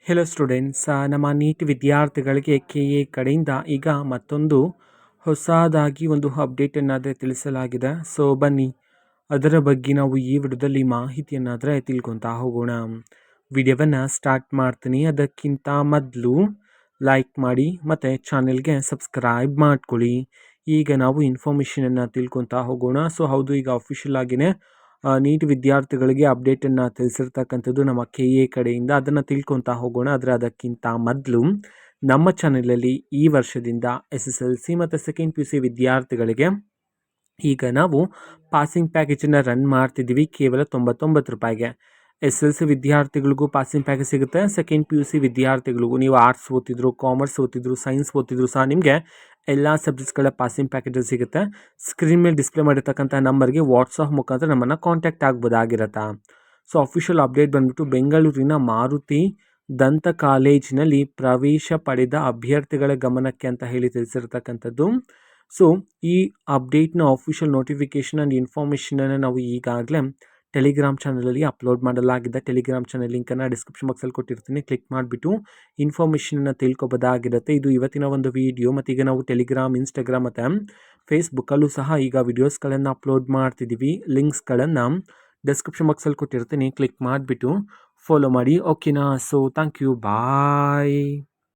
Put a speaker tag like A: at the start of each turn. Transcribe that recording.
A: Hello students, ನಮ್ಮ neat ವಿದ್ಯಾರ್ಥಿಗಳಿಗೆ KA ಕಡೆಯಿಂದ ಈಗ ಮತ್ತೊಂದು ಹೊಸದಾಗಿ ಒಂದು ಅಪ್ಡೇಟನ್ನಾದರೆ ತಿಳಿಸಲಾಗಿದೆ. ಸೊ ಬನ್ನಿ ಅದರ ಬಗ್ಗೆ ನಾವು ಈ ವಿಡಿಯೋದಲ್ಲಿ ಮಾಹಿತಿಯನ್ನಾದರೆ ತಿಳ್ಕೊತಾ ಹೋಗೋಣ. ವಿಡಿಯೋವನ್ನು ಸ್ಟಾರ್ಟ್ ಮಾಡ್ತೀನಿ. ಅದಕ್ಕಿಂತ ಮೊದಲು ಲೈಕ್ ಮಾಡಿ ಮತ್ತು ಚಾನೆಲ್ಗೆ ಸಬ್ಸ್ಕ್ರೈಬ್ ಮಾಡ್ಕೊಳ್ಳಿ. ಈಗ ನಾವು ಇನ್ಫಾರ್ಮೇಷನನ್ನು ತಿಳ್ಕೊತಾ ಹೋಗೋಣ. ಸೊ ಹೌದು, ಈಗ ಅಫಿಷಿಯಲ್ ಆಗಿಯೇ ನೀಟ್ ವಿದ್ಯಾರ್ಥಿಗಳಿಗೆ ಅಪ್ಡೇಟನ್ನು ತಿಳಿಸಿರ್ತಕ್ಕಂಥದ್ದು ನಮ್ಮ KA ಕಡೆಯಿಂದ. ಅದನ್ನು ತಿಳ್ಕೊತಾ ಹೋಗೋಣ. ಆದರೆ ಅದಕ್ಕಿಂತ ಮೊದಲು ನಮ್ಮ ಚಾನಲಲ್ಲಿ ಈ ವರ್ಷದಿಂದ SSLC ಮತ್ತು ಸೆಕೆಂಡ್ PUC ವಿದ್ಯಾರ್ಥಿಗಳಿಗೆ ಈಗ ನಾವು ಪಾಸಿಂಗ್ ಪ್ಯಾಕೇಜನ್ನು ರನ್ ಮಾಡ್ತಿದ್ದೀವಿ ಕೇವಲ 99 ರೂಪಾಯಿಗೆ. SSLC ವಿದ್ಯಾರ್ಥಿಗಳಿಗೂ ಪಾಸಿಂಗ್ ಪ್ಯಾಕೇಜ್ ಸಿಗುತ್ತೆ. ಸೆಕೆಂಡ್ PUC ವಿದ್ಯಾರ್ಥಿಗಳಿಗೂ, ನೀವು ಆರ್ಟ್ಸ್ ಓದ್ತಿದ್ರು, ಕಾಮರ್ಸ್ ಓದ್ತಿದ್ರು, ಸೈನ್ಸ್ ಓದ್ತಿದ್ರು ಸಹ ನಿಮಗೆ ಎಲ್ಲ ಸಬ್ಜೆಕ್ಟ್ಸ್ಗಳ ಪಾಸಿಂಗ್ ಪ್ಯಾಕೇಜಸ್ ಸಿಗುತ್ತೆ. ಸ್ಕ್ರೀನ್ ಮೇಲೆ ಡಿಸ್ಪ್ಲೇ ಮಾಡಿರ್ತಕ್ಕಂಥ ನಂಬರ್ಗೆ ವಾಟ್ಸಪ್ ಮುಖಾಂತರ ನಮ್ಮನ್ನು ಕಾಂಟ್ಯಾಕ್ಟ್ ಆಗ್ಬೋದಾಗಿರತ್ತಾ. ಸೊ ಅಫಿಷಿಯಲ್ ಅಪ್ಡೇಟ್ ಬಂದ್ಬಿಟ್ಟು ಬೆಂಗಳೂರಿನ ಮಾರುತಿ ದಂತ ಕಾಲೇಜಿನಲ್ಲಿ ಪ್ರವೇಶ ಪಡೆದ ಅಭ್ಯರ್ಥಿಗಳ ಗಮನಕ್ಕೆ ಅಂತ ಹೇಳಿ ತಿಳಿಸಿರ್ತಕ್ಕಂಥದ್ದು. ಸೊ ಈ ಅಪ್ಡೇಟ್ನ ಅಫಿಷಿಯಲ್ ನೋಟಿಫಿಕೇಶನ್ ಆ್ಯಂಡ್ ಇನ್ಫಾರ್ಮೇಷನನ್ನು ನಾವು ಈಗಾಗಲೇ ಟೆಲಿಗ್ರಾಮ್ ಚಾನಲಲ್ಲಿ ಅಪ್ಲೋಡ್ ಮಾಡಲಾಗಿದೆ. ಟೆಲಿಗ್ರಾಮ್ ಚಾನಲ್ ಲಿಂಕನ್ನು ಡಿಸ್ಕ್ರಿಪ್ಷನ್ ಬಾಕ್ಸಲ್ಲಿ ಕೊಟ್ಟಿರ್ತೀನಿ. ಕ್ಲಿಕ್ ಮಾಡಿಬಿಟ್ಟು ಇನ್ಫಾರ್ಮೇಷನನ್ನು ತಿಳ್ಕೊಬೋದಾಗಿರುತ್ತೆ. ಇದು ಇವತ್ತಿನ ಒಂದು ವಿಡಿಯೋ. ಮತ್ತು ಈಗ ನಾವು ಟೆಲಿಗ್ರಾಮ್, ಇನ್ಸ್ಟಾಗ್ರಾಮ್ ಮತ್ತು ಫೇಸ್ಬುಕ್ಕಲ್ಲೂ ಸಹ ಈಗ ವಿಡಿಯೋಸ್ಗಳನ್ನು ಅಪ್ಲೋಡ್ ಮಾಡ್ತಿದ್ದೀವಿ. ಲಿಂಕ್ಸ್ಗಳನ್ನು ಡಿಸ್ಕ್ರಿಪ್ಷನ್ ಬಾಕ್ಸಲ್ಲಿ ಕೊಟ್ಟಿರ್ತೀನಿ. ಕ್ಲಿಕ್ ಮಾಡಿಬಿಟ್ಟು ಫಾಲೋ ಮಾಡಿ. ಓಕೆನಾ? So thank you, bye.